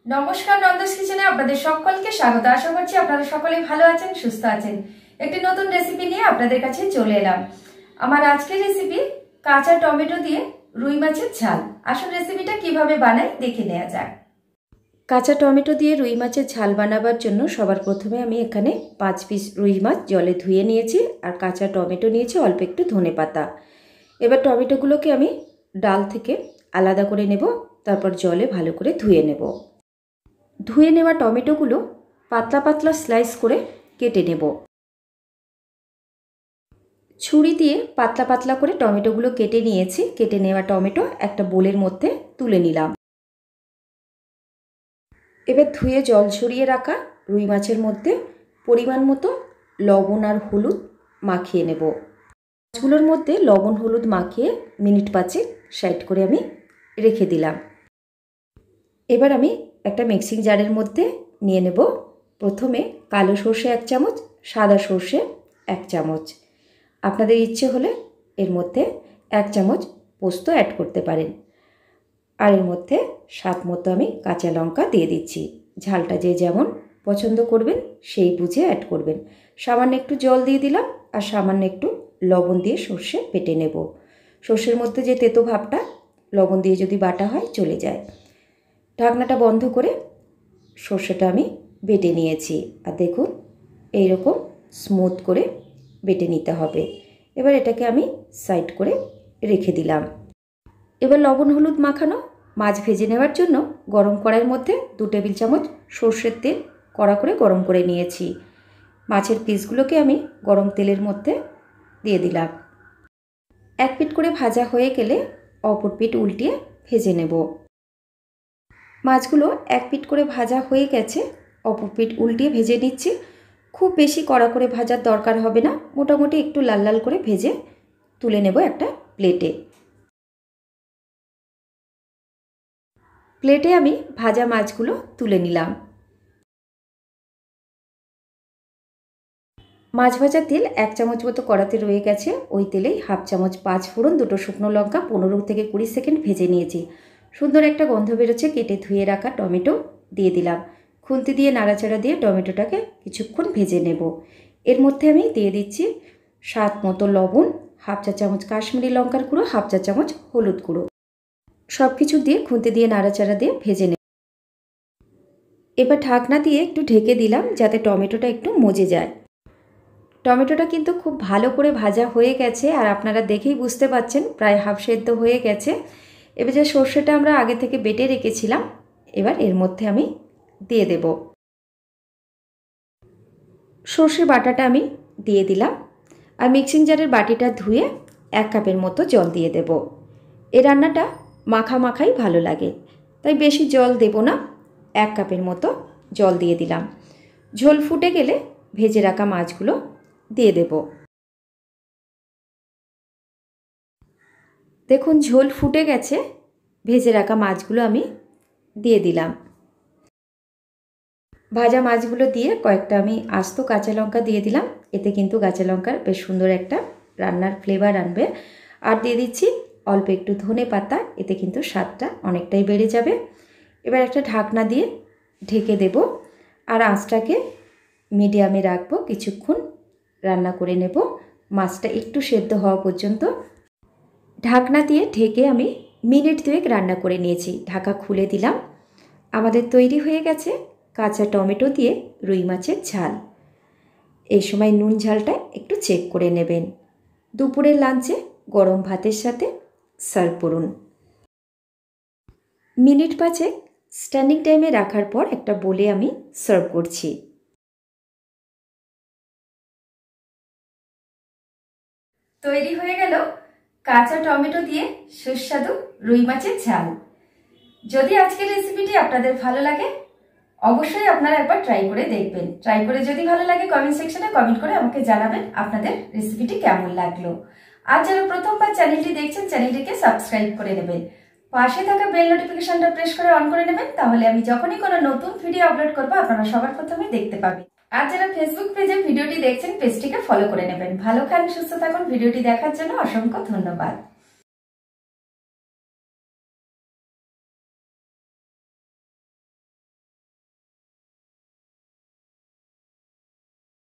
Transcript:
নমস্কার, নন্দাস কিচেনে আপনাদের সকলকে স্বাগত। আশা করছি আপনারা সকলেই ভালো আছেন, সুস্থ আছেন। একটি নতুন রেসিপি নিয়ে আপনাদের কাছে চলে এলাম। আমার আজকের রেসিপি কাঁচা টমেটো দিয়ে রুই মাছের ঝাল। আসল রেসিপিটা কিভাবে বানাই দেখে নেওয়া যাক। কাঁচা টমেটো দিয়ে রুই মাছের ঝাল বানাবার জন্য সবার প্রথমে আমি এখানে 5 পিস রুই মাছ জলে ধুয়ে নিয়েছি আর কাঁচা টমেটো নিয়েছি, অল্প একটু ধনেপাতা। এবার টমেটোগুলোকে আমি ডাল থেকে আলাদা করে নেব, তারপর জলে ভালো করে ধুয়ে নেব। ধুয়ে নেওয়া টমেটোগুলো পাতলা পাতলা স্লাইস করে কেটে নেব। ছুরি দিয়ে পাতলা পাতলা করে টমেটোগুলো কেটে নিয়েছি। কেটে নেওয়া টমেটো একটা বোলের মধ্যে তুলে নিলাম। এবার ধুয়ে জল ঝরিয়ে রাখা রুই মাছের মধ্যে পরিমাণ মতো লবণ আর হলুদ মাখিয়ে নেব। মাছগুলোর মধ্যে লবণ হলুদ মাখিয়ে মিনিট 5 সাইড করে আমি রেখে দিলাম। এবার আমি একটা মিক্সিং জারের মধ্যে নিয়ে নেব প্রথমে কালো সর্ষে 1 চামচ, সাদা সর্ষে 1 চামচ। আপনাদের ইচ্ছে হলে এর মধ্যে 1 চামচ পোস্ত অ্যাড করতে পারেন। আর এর মধ্যে স্বাদ মতো আমি কাঁচা লঙ্কা দিয়ে দিচ্ছি। ঝালটা যে যেমন পছন্দ করবেন সেই বুঝে অ্যাড করবেন। সামান্য একটু জল দিয়ে দিলাম আর সামান্য একটু লবণ দিয়ে সর্ষে বেটে নেব। সর্ষের মধ্যে যে তেতো ভাবটা লবণ দিয়ে যদি বাটা হয় চলে যায়। ঢাকনাটা বন্ধ করে সর্ষেটা আমি বেটে নিয়েছি। আর দেখুন এইরকম স্মুথ করে বেটে নিতে হবে। এবার এটাকে আমি সাইড করে রেখে দিলাম। এবার লবণ হলুদ মাখানো মাছ ভেজে নেওয়ার জন্য গরম কড়াইয়ের মধ্যে 2 টেবিল চামচ সর্ষের তেল কড়া করে গরম করে নিয়েছি। মাছের পিসগুলোকে আমি গরম তেলের মধ্যে দিয়ে দিলাম। এক পিঠ করে ভাজা হয়ে গেলে অপর পিঠ উল্টিয়ে ভেজে নেব। মাছগুলো এক পিঠ করে ভাজা হয়ে গেছে, অপর পিঠ উল্টিয়ে ভেজে নিচ্ছি। খুব বেশি কড়া করে ভাজার দরকার হবে না, মোটামুটি একটু লাল লাল করে ভেজে তুলে নেব একটা প্লেটে। প্লেটে আমি ভাজা মাছগুলো তুলে নিলাম। মাছ ভাজার তেল 1 চামচ মতো কড়াতে রয়ে গেছে। ওই তেলেই 1/2 চামচ 5 ফোড়ন, 2 শুকনো লঙ্কা 15 থেকে 20 সেকেন্ড ভেজে নিয়েছি। সুন্দর একটা গন্ধ বেরোচ্ছে। কেটে ধুয়ে রাখা টমেটো দিয়ে দিলাম। খুন্তি দিয়ে নাড়াচাড়া দিয়ে টমেটোটাকে কিছুক্ষণ ভেজে নেব। এর মধ্যে আমি দিয়ে দিচ্ছি স্বাদ মতো লবণ, 1/2 চা চামচ কাশ্মীরি লঙ্কার গুঁড়ো, 1/2 চা চামচ হলুদ গুঁড়ো। সব কিছু দিয়ে খুন্তি দিয়ে নাড়াচাড়া দিয়ে ভেজে নেব। এবার ঢাকনা দিয়ে একটু ঢেকে দিলাম যাতে টমেটোটা একটু মজে যায়। টমেটোটা কিন্তু খুব ভালো করে ভাজা হয়ে গেছে আর আপনারা দেখেই বুঝতে পারছেন প্রায় হাফ সেদ্ধ হয়ে গেছে। এবার যে সর্ষেটা আমরা আগে থেকে বেটে রেখেছিলাম এবার এর মধ্যে আমি দিয়ে দেব। সর্ষে বাটাটা আমি দিয়ে দিলাম আর মিক্সিং জারের বাটিটা ধুয়ে 1 কাপের মতো জল দিয়ে দেব। এই রান্নাটা মাখা মাখাই ভালো লাগে, তাই বেশি জল দেব না। 1 কাপের মতো জল দিয়ে দিলাম। ঝোল ফুটে গেলে ভেজে রাখা মাছগুলো দিয়ে দেব। দেখুন ঝোল ফুটে গেছে। ভেজে রাখা মাছগুলো আমি দিয়ে দিলাম। ভাজা মাছগুলো দিয়ে কয়েকটা আমি আস্ত কাঁচা লঙ্কা দিয়ে দিলাম। এতে কিন্তু কাঁচা লঙ্কার বেশ সুন্দর একটা রান্নার ফ্লেভার আনবে। আর দিয়ে দিচ্ছি অল্প একটু ধনেপাতা, এতে কিন্তু স্বাদটা অনেকটাই বেড়ে যাবে। এবার একটা ঢাকনা দিয়ে ঢেকে দেব আর আঁচটাকে মিডিয়ামে রাখবো। কিছুক্ষণ রান্না করে নেব, মাছটা একটু সেদ্ধ হওয়া পর্যন্ত। ঢাকনা দিয়ে ঢেকে আমি মিনিট 2 রান্না করে নিয়েছি। ঢাকা খুলে দিলাম। আমাদের তৈরি হয়ে গেছে কাঁচা টমেটো দিয়ে রুই মাছের ঝাল। এই সময় নুন ঝালটা একটু চেক করে নেবেন। দুপুরের লাঞ্চে গরম ভাতের সাথে সার্ভ করুন। মিনিট 5 স্ট্যান্ডিং টাইমে রাখার পর একটা বোলে আমি সার্ভ করছি। তৈরি হয়ে গেল কাঁচা টমেটো দিয়ে সুস্বাদু রুই মাছের ঝাল। যদি আজকের রেসিপিটি আপনাদের ভালো লাগে অবশ্যই আপনারা একবার ট্রাই করে দেখবেন। ট্রাই করে যদি ভালো লাগে কমেন্ট সেকশনে কমেন্ট করে আমাকে জানাবেন আপনাদের রেসিপিটি কেমন লাগলো। আর যারা প্রথমবার চ্যানেলটি দেখছেন চ্যানেলটিকে সাবস্ক্রাইব করে নেবেন। পাশে থাকা বেল নোটিফিকেশনটা প্রেস করে অন করে নেবেন, তাহলে আমি যখনই কোনো নতুন ভিডিও আপলোড করবো আপনারা সবার প্রথমে দেখতে পাবেন। আর যারা ফেসবুক পেজে ভিডিওটি দেখছেন পেজটিকে ফলো করে নেবেন। ভালো খান, সুস্থ থাকুন। ভিডিওটি দেখার জন্য অসংখ্য ধন্যবাদ।